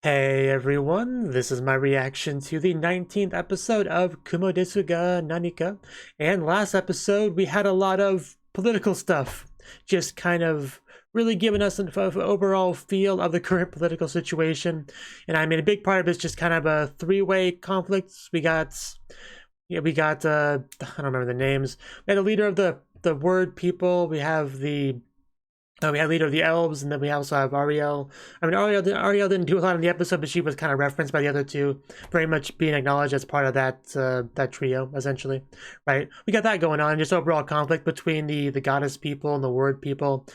Hey everyone, this is my reaction to the 19th episode of Kumo Desu ga Nani ka. And last episode we had a lot of political stuff, just kind of really giving us an overall feel of the current political situation. And I mean, a big part of it's just kind of a three-way conflict. We got I don't remember the names. We had the leader of the word people. We have we had leader of the elves, and then we also have Ariel. I mean, Ariel didn't do a lot in the episode, but she was kind of referenced by the other two, very much being acknowledged as part of that trio, essentially, right? We got that going on, just overall conflict between the goddess people and the word people,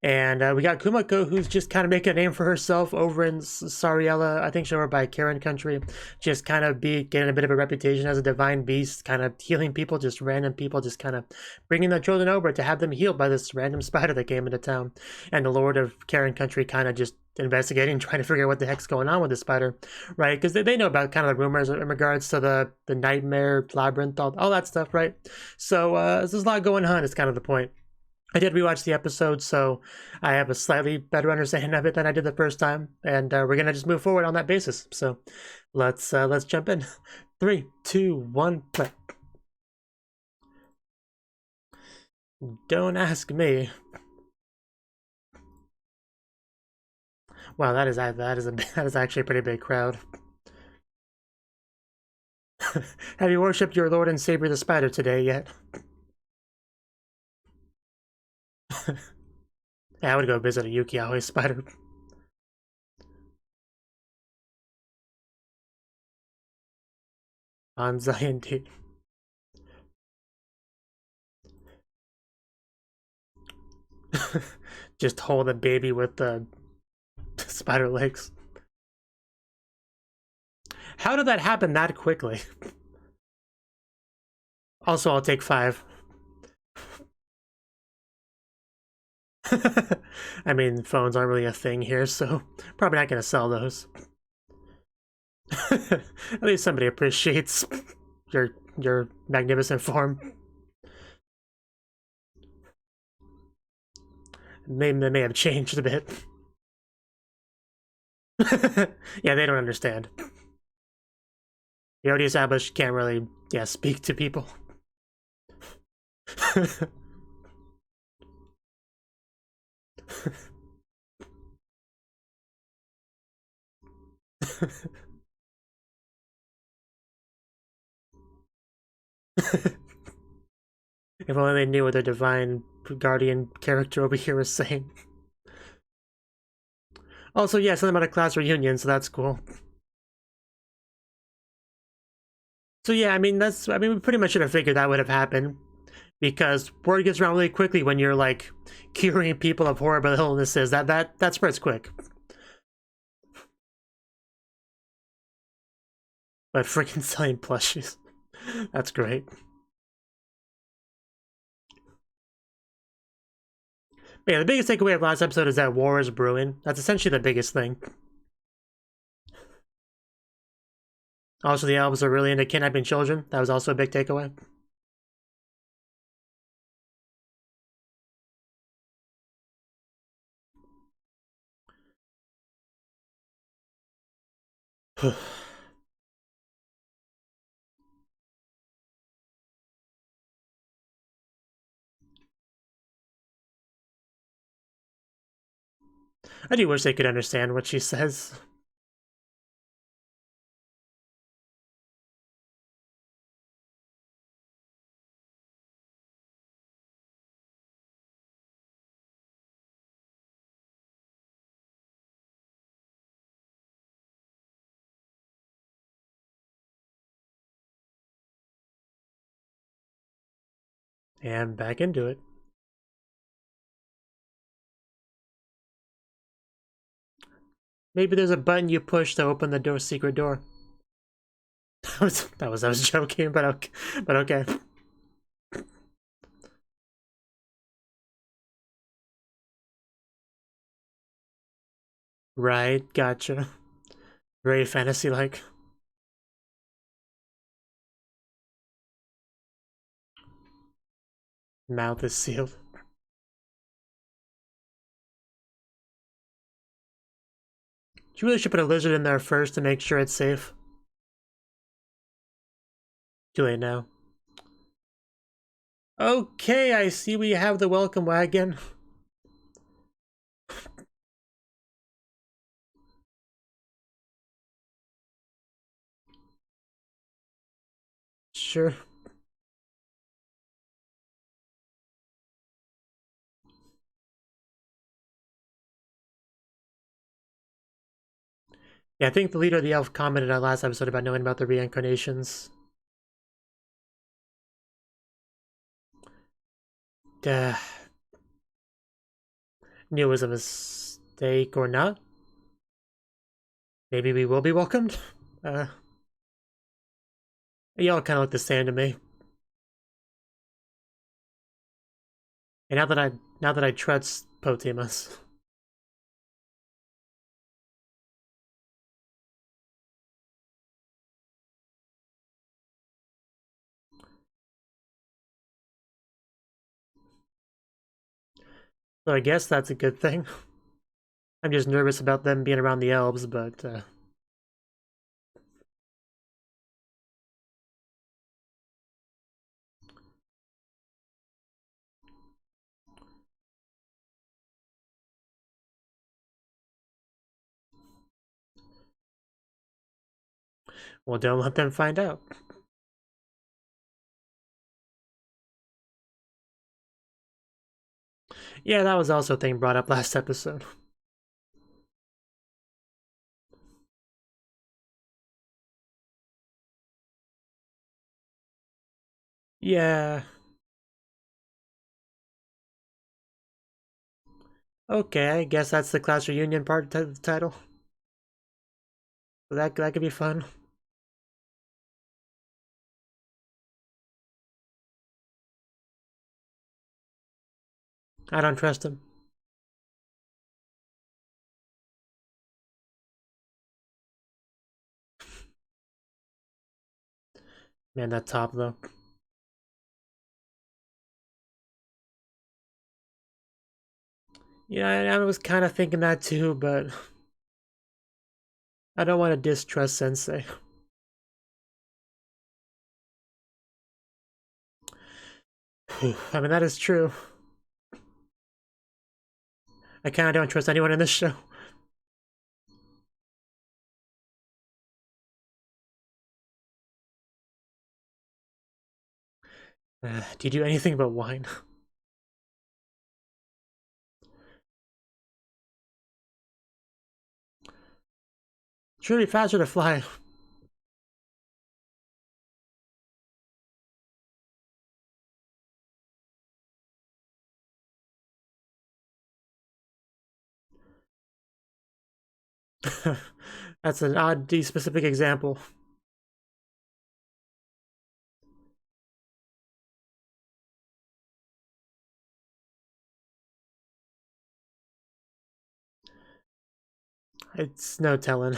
and we got Kumako, who's just kind of making a name for herself over in Sariella. I think she's over by Karen country, just kind of getting a bit of a reputation as a divine beast, kind of healing people, just random people, just kind of bringing the children over to have them healed by this random spider that came into town. And the Lord of Karen Country kind of just investigating, trying to figure out what the heck's going on with the spider, right? Because they know about kind of the rumors in regards to the nightmare labyrinth, all that stuff, right? So there's a lot going on. Is kind of the point. I did rewatch the episode, so I have a slightly better understanding of it than I did the first time, and we're gonna just move forward on that basis. So let's jump in. 3, 2, 1, play. Don't ask me. Wow, that is actually a pretty big crowd. Have you worshipped your Lord and Savior the Spider today yet? Yeah, I would go visit a Yuki Aoi spider. Banzai indeed. Just hold a baby with the spider legs. How did that happen that quickly? Also, I'll take 5. I mean, phones aren't really a thing here, so probably not gonna sell those. At least somebody appreciates your magnificent form. They may have changed a bit. Yeah, they don't understand. We already established can't really, speak to people. If only they knew what their divine guardian character over here was saying. Also, yeah, something about a class reunion, so that's cool. So yeah, I mean, we pretty much should have figured that would have happened. Because word gets around really quickly when you're, like, curing people of horrible illnesses. That spreads quick. But freaking selling plushies. That's great. But yeah, the biggest takeaway of last episode is that war is brewing. That's essentially the biggest thing. Also, the elves are really into kidnapping children. That was also a big takeaway. I do wish they could understand what she says. And back into it. Maybe there's a button you push to open the secret door. I was joking, but okay. Right, gotcha. Very fantasy-like. Mouth is sealed. You really should put a lizard in there first to make sure it's safe. Too late now. Okay, I see we have the welcome wagon. Sure. Yeah, I think the leader of the elf commented on last episode about knowing about the reincarnations. Duh. Knew it was a mistake or not. Maybe we will be welcomed? Y'all kind of look the same to me. And now that I trust Potimus. So I guess that's a good thing. I'm just nervous about them being around the elves, but well, don't let them find out. Yeah, that was also a thing brought up last episode. Yeah. Okay, I guess that's the class reunion part of the title. That could be fun. I don't trust him. Man, that top though. Yeah, I was kind of thinking that too, but I don't want to distrust Sensei. I mean, that is true. I kind of don't trust anyone in this show. Do you do anything but whine? It's really faster to fly. That's an oddly specific example. It's no telling.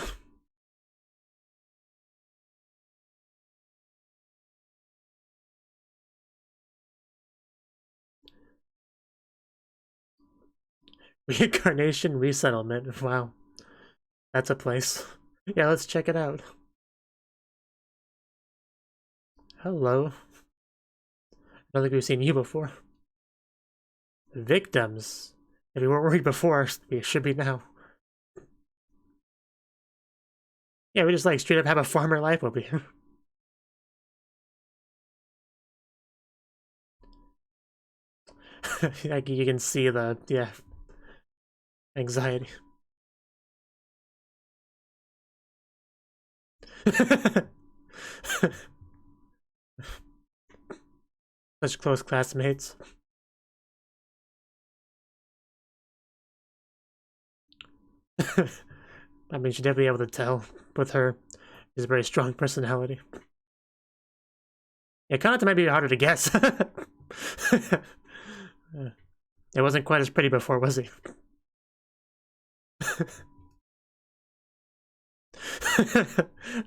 Reincarnation resettlement. Wow. That's a place. Yeah, let's check it out. Hello. I don't think we've seen you before. Victims. If we weren't worried before, we should be now. Yeah, we just like straight up have a farmer life over here. Like you can see the anxiety. Such close classmates. I mean, she'd never be able to tell with her. She's a very strong personality. Yeah, Kanata might be harder to guess. It wasn't quite as pretty before, was he?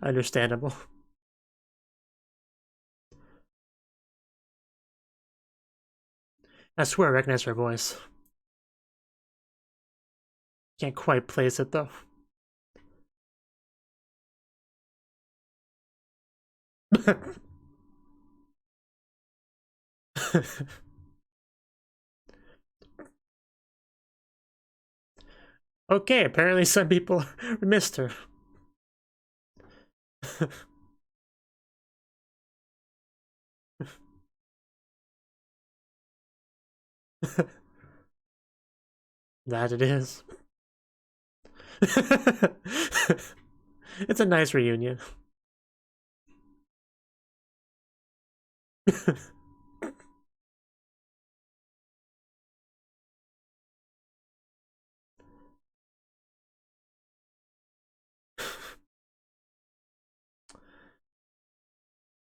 Understandable. I swear I recognize her voice. Can't quite place it though. Okay, apparently some people missed her. That it is. It's a nice reunion.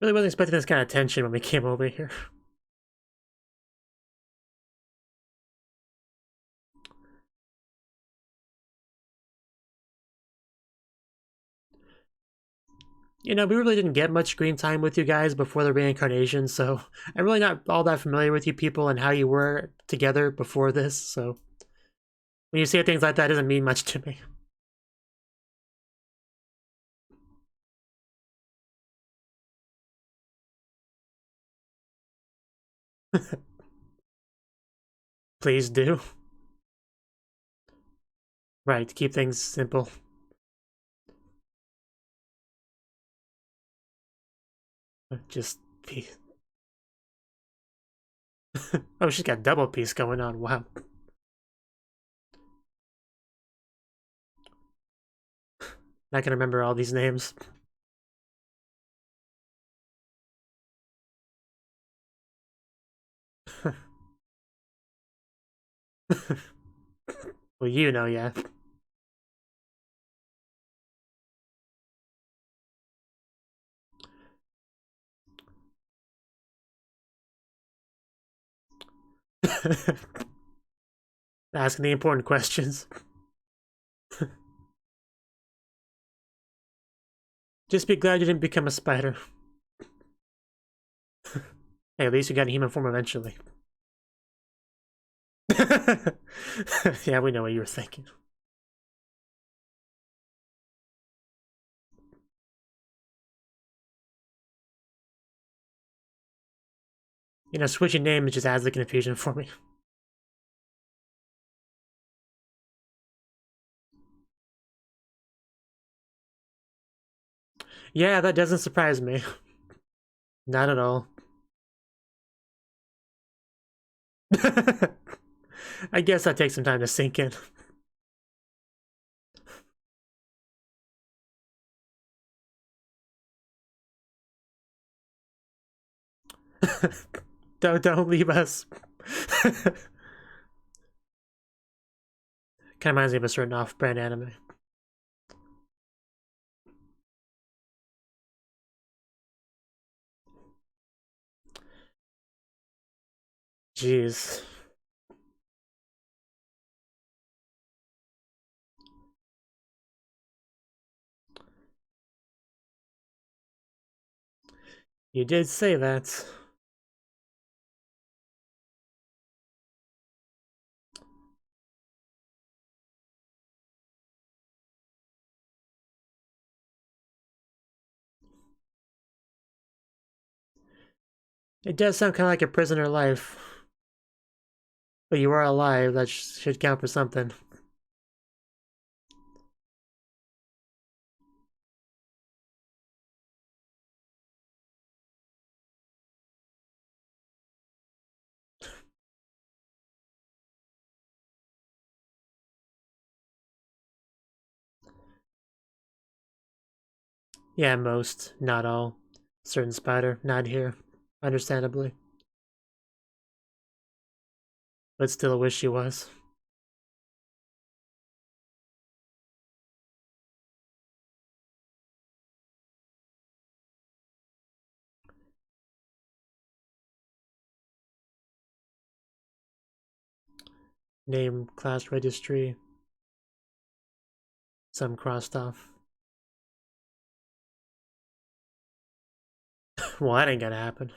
Really wasn't expecting this kind of tension when we came over here. You know, we really didn't get much screen time with you guys before the reincarnation, so I'm really not all that familiar with you people and how you were together before this, so when you say things like that, it doesn't mean much to me. Please do. Right, keep things simple. Just peace. Oh, she's got double piece going on, wow. I can remember all these names. Well, you know, yeah. Asking the important questions. Just be glad you didn't become a spider. Hey, at least you got a human form eventually. Yeah, we know what you were thinking. You know, switching names just adds the confusion for me. Yeah, that doesn't surprise me. Not at all. I guess that takes some time to sink in. Don't leave us. Kind of reminds me of a certain off-brand anime. Jeez. You did say that. It does sound kind of like a prisoner life. But you are alive, that should count for something. Yeah, most, not all. Certain spider, not here. Understandably. But still wish she was. Name, class registry. Some crossed off. Well, that ain't gonna happen.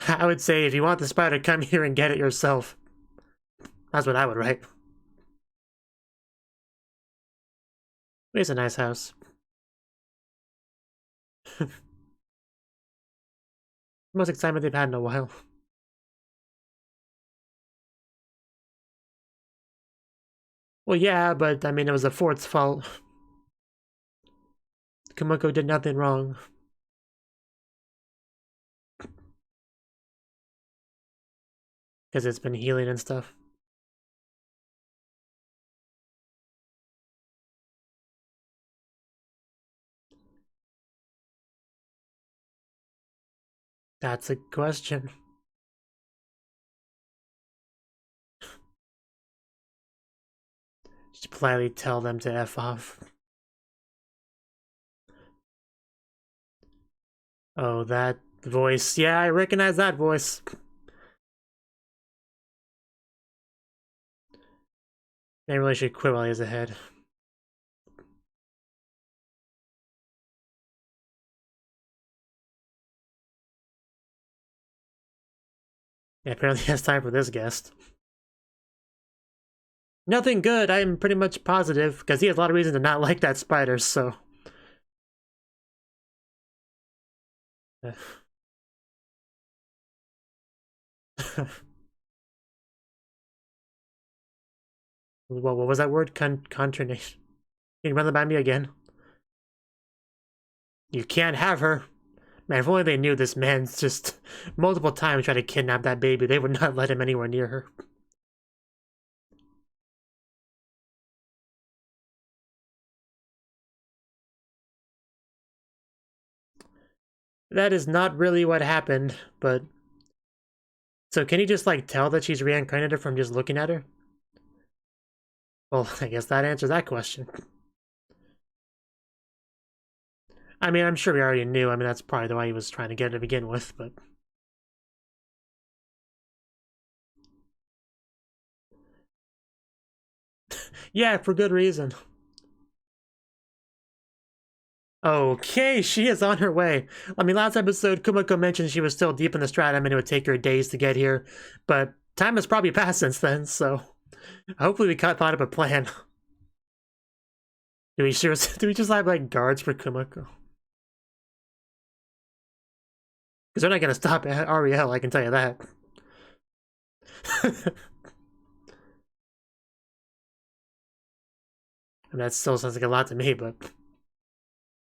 I would say if you want the spider, come here and get it yourself. That's what I would write. It's a nice house. Most excitement they've had in a while. Well, yeah, but I mean, it was the fort's fault. Kumiko did nothing wrong. Because it's been healing and stuff. That's a question. Just politely tell them to F off. Oh, that voice. Yeah, I recognize that voice. They really should quit while he's ahead. Yeah, apparently he has time for this guest. Nothing good, I'm pretty much positive, because he has a lot of reason to not like that spider, so... what was that word? Consternation. Can you run that by me again? You can't have her. Man, if only they knew this man's just multiple times tried to kidnap that baby, they would not let him anywhere near her. That is not really what happened, but... So can he just, like, tell that she's reincarnated from just looking at her? Well, I guess that answers that question. I mean, I'm sure we already knew. I mean, that's probably the way he was trying to get it to begin with, but... Yeah, for good reason. Okay, she is on her way. I mean, last episode, Kumiko mentioned she was still deep in the stratum and it would take her days to get here, but time has probably passed since then, so hopefully we thought up a plan. Do we just have, like, guards for Kumiko? Because they're not gonna stop at Ariel, I can tell you that. And that still sounds like a lot to me, but...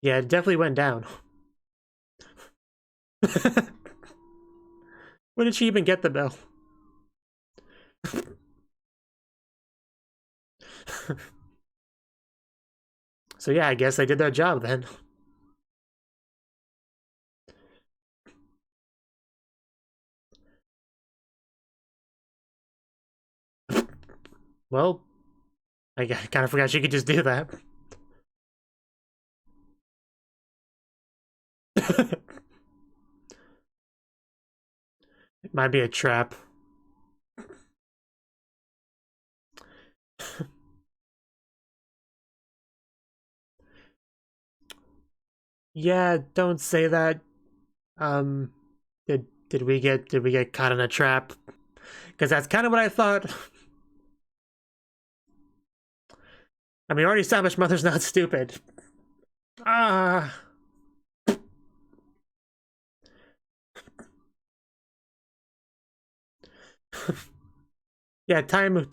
Yeah, it definitely went down. When did she even get the bell? So yeah, I guess they did their job then. Well, I kind of forgot she could just do that. It might be a trap. Yeah, don't say that. Did we get caught in a trap? Because that's kind of what I thought. I mean, already established Mother's not stupid. Ah. Yeah, time.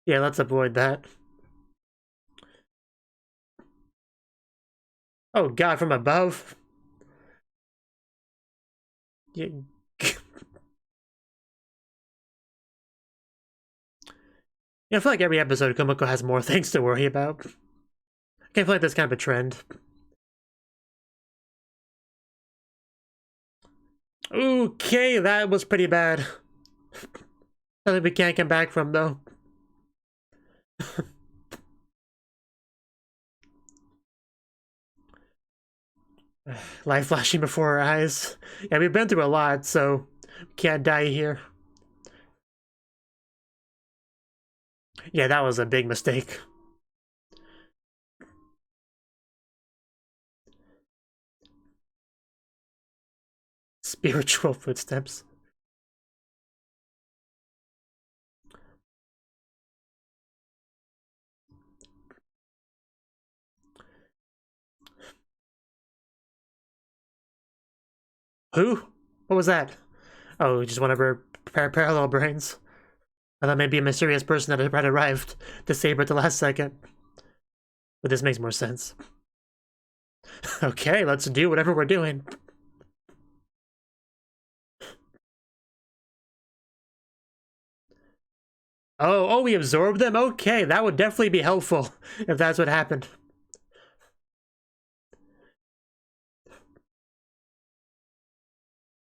Yeah, let's avoid that. Oh god, from above? Yeah. Yeah, I feel like every episode Kumiko has more things to worry about. I feel like that's kind of a trend. Okay, that was pretty bad. Nothing we can't come back from, though. Life flashing before our eyes. Yeah, we've been through a lot, so we can't die here. Yeah, that was a big mistake. Spiritual footsteps. Who? What was that? Oh, just one of her parallel brains. I thought maybe a mysterious person that had arrived to save her at the last second. But this makes more sense. Okay, let's do whatever we're doing. Oh, we absorbed them? Okay, that would definitely be helpful if that's what happened.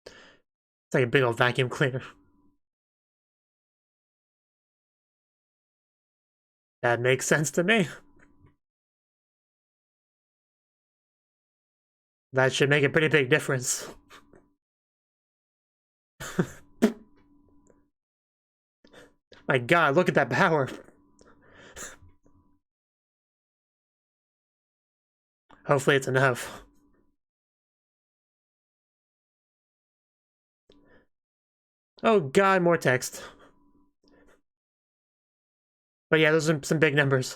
It's like a big old vacuum cleaner. That makes sense to me. That should make a pretty big difference. My god, look at that power. Hopefully it's enough. Oh god, more text. But yeah, those are some big numbers.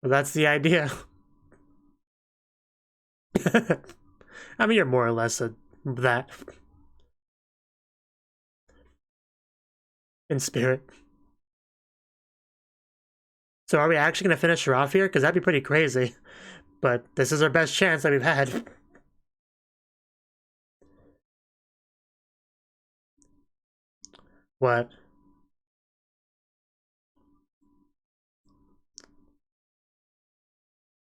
Well, that's the idea. I mean, you're more or less that. In spirit. So are we actually going to finish her off here? Because that'd be pretty crazy. But this is our best chance that we've had. What?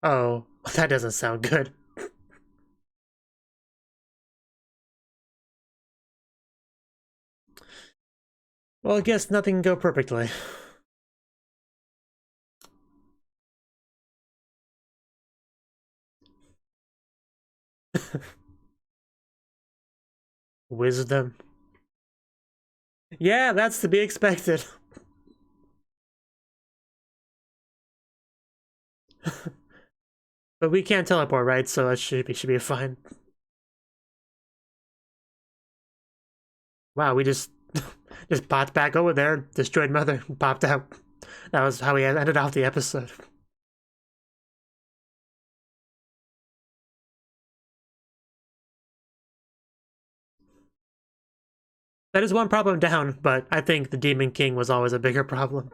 Oh, that doesn't sound good. Well, I guess nothing can go perfectly. Wisdom. Yeah, that's to be expected. But we can't teleport, right? So it should be fine. Wow, we just popped back over there, destroyed Mother, and popped out. That was how we ended off the episode. That is one problem down, but I think the Demon King was always a bigger problem.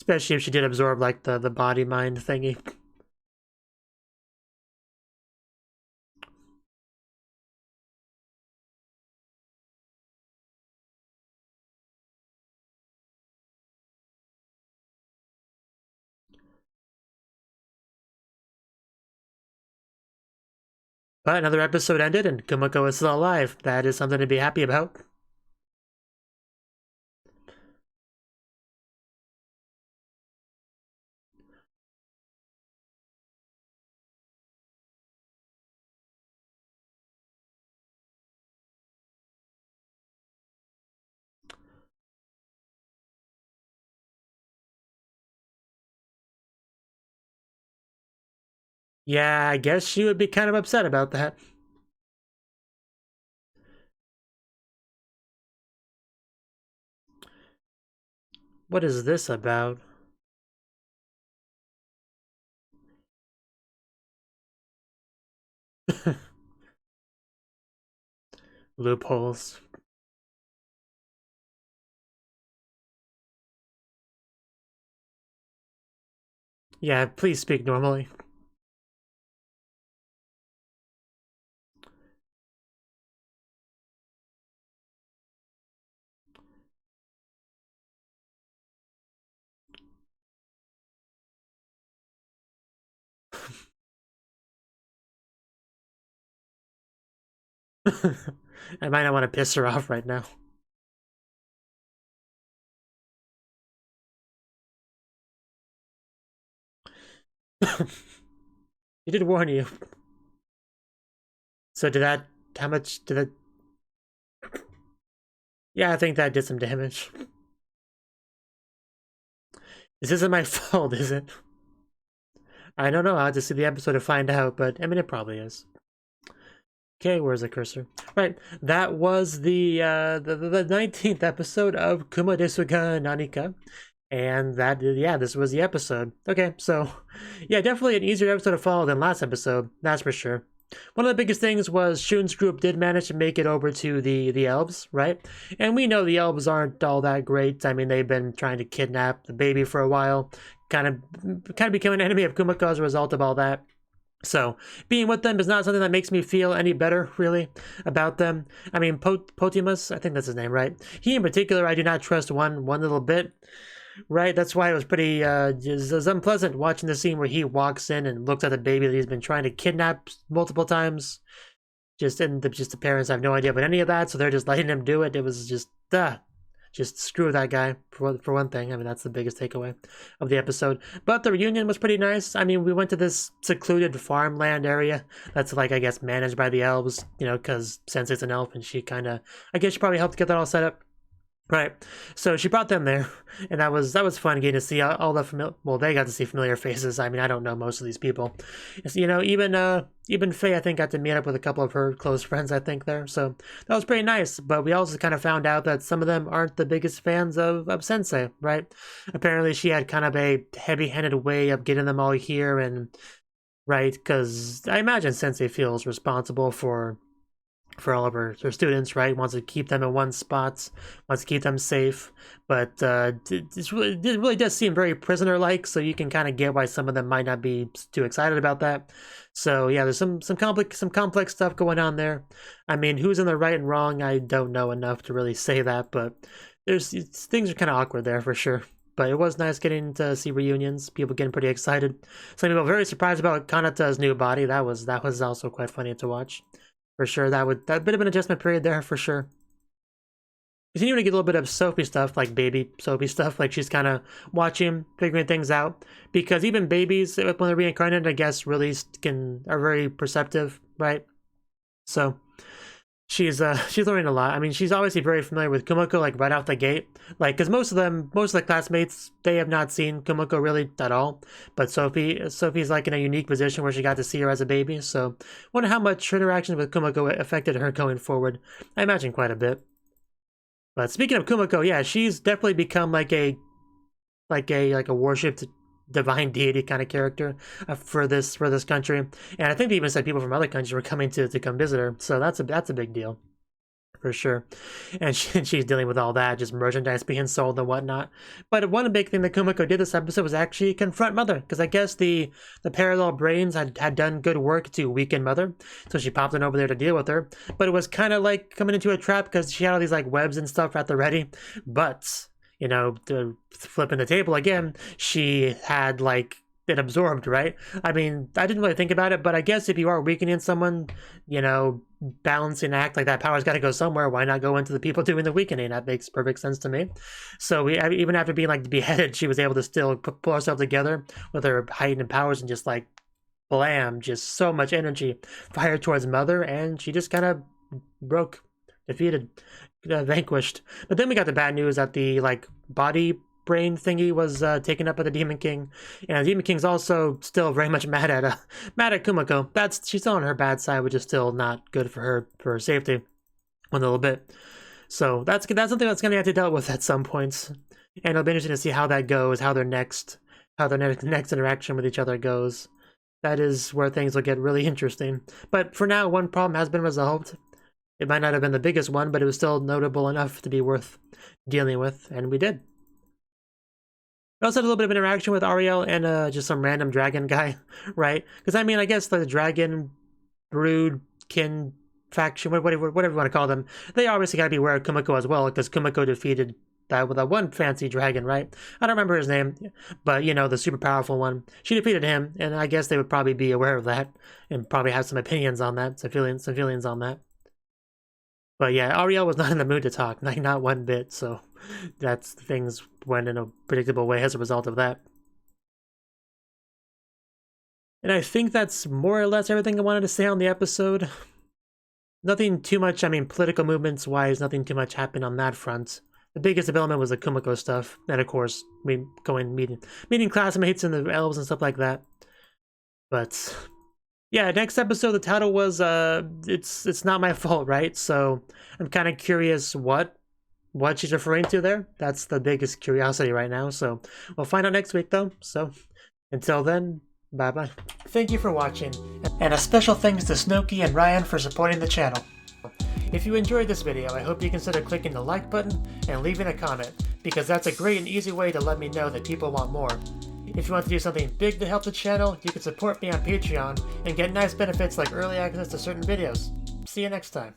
Especially if she did absorb, like, the body-mind thingy. But another episode ended and Kumiko is still alive. That is something to be happy about. Yeah, I guess she would be kind of upset about that. What is this about? Loopholes. Yeah, please speak normally. I might not want to piss her off right now. He did warn you. So did that... How much did that... Yeah, I think that did some damage. This isn't my fault, is it? I don't know. I'll have to see the episode to find out, but I mean, it probably is. Okay, where's the cursor? Right, that was the 19th episode of Kumo Desu ga Nanika. And that, yeah, this was the episode. Okay, so yeah, definitely an easier episode to follow than last episode, that's for sure. One of the biggest things was Shun's group did manage to make it over to the elves, right? And we know the elves aren't all that great. I mean, they've been trying to kidnap the baby for a while, kind of became an enemy of Kumiko as a result of all that. So being with them is not something that makes me feel any better, really, about them. I mean, Potimus, I think that's his name, right? He in particular, I do not trust one little bit. Right, that's why it was pretty just unpleasant watching the scene where he walks in and looks at the baby that he's been trying to kidnap multiple times. Just the parents have no idea about any of that, so they're just letting him do it. It was just screw that guy for one thing. I mean, that's the biggest takeaway of the episode. But the reunion was pretty nice. I mean, we went to this secluded farmland area that's like, I guess, managed by the elves, you know, because Sensei's an elf and she kind of, I guess she probably helped get that all set up. Right, so she brought them there, and that was fun getting to see all the well, they got to see familiar faces. I mean, I don't know most of these people, you know. Even Faye, I think, got to meet up with a couple of her close friends, I think, there. So that was pretty nice. But we also kind of found out that some of them aren't the biggest fans of Sensei, right? Apparently, she had kind of a heavy-handed way of getting them all here, and right, because I imagine Sensei feels responsible for all of her students, right? Wants to keep them in one spot, wants to keep them safe, but it really does seem very prisoner-like, so you can kind of get why some of them might not be too excited about that. So yeah, there's some complex stuff going on there. I mean, who's in the right and wrong, I don't know enough to really say that, but things are kind of awkward there for sure. But it was nice getting to see reunions, people getting pretty excited. Some people very surprised about Kanata's new body. That was also quite funny to watch. For sure, that bit of an adjustment period there, for sure. Continuing to get a little bit of Sophie stuff, like baby Sophie stuff, like she's kind of watching, figuring things out. Because even babies, when they're reincarnated, I guess, really are very perceptive, right? So she's learning a lot. I mean, she's obviously very familiar with Kumiko, like right off the gate. Like, because most of the classmates, they have not seen Kumiko really at all. But Sophie's like in a unique position where she got to see her as a baby. So, wonder how much her interaction with Kumiko affected her going forward. I imagine quite a bit. But speaking of Kumiko, yeah, she's definitely become like a worshipped divine deity kind of character for this country, and I think they even said people from other countries were coming to come visit her. So that's a big deal, for sure. And she's dealing with all that, just merchandise being sold and whatnot. But one big thing that Kumiko did this episode was actually confront Mother, because I guess the parallel brains had done good work to weaken Mother, so she popped in over there to deal with her. But it was kind of like coming into a trap because she had all these like webs and stuff at the ready, but you know, flipping the table again, she had like it absorbed, right? I mean, I didn't really think about it, but I guess if you are weakening someone, you know, balancing act, like that power's got to go somewhere. Why not go into the people doing the weakening? That makes perfect sense to me. So even after being like beheaded, she was able to still pull herself together with her heightened powers and just like blam, just so much energy fired towards Mother, and she just kind of broke, defeated, vanquished. But then we got the bad news that the like body brain thingy was taken up by the Demon King, and the Demon King's also still very much mad at Kumiko. She's still on her bad side, which is still not good for her safety one little bit. So that's something that's gonna have to deal with at some points, and it'll be interesting to see how that goes, how their next interaction with each other goes. That is where things will get really interesting. But for now, one problem has been resolved. It might not have been the biggest one, but it was still notable enough to be worth dealing with, and we did. We also had a little bit of interaction with Ariel and just some random dragon guy, right? Because, I mean, I guess the dragon brood kin faction, whatever you want to call them, they obviously got to be aware of Kumiko as well, because Kumiko defeated that with that one fancy dragon, right? I don't remember his name, but, you know, the super powerful one. She defeated him, and I guess they would probably be aware of that and probably have some opinions on that, some feelings on that. But yeah, Ariel was not in the mood to talk, like not one bit, so things went in a predictable way as a result of that. And I think that's more or less everything I wanted to say on the episode. Nothing too much, I mean, political movements-wise, nothing too much happened on that front. The biggest development was the Kumiko stuff, and of course, meeting classmates and the elves and stuff like that. But yeah, next episode, the title was, it's not my fault, right? So I'm kind of curious what what she's referring to there. That's the biggest curiosity right now, so we'll find out next week though. So until then, bye bye. Thank you for watching, and a special thanks to Cnouki and Ryan for supporting the channel. If you enjoyed this video, I hope you consider clicking the like button and leaving a comment, because that's a great and easy way to let me know that people want more. If you want to do something big to help the channel, you can support me on Patreon and get nice benefits like early access to certain videos. See you next time.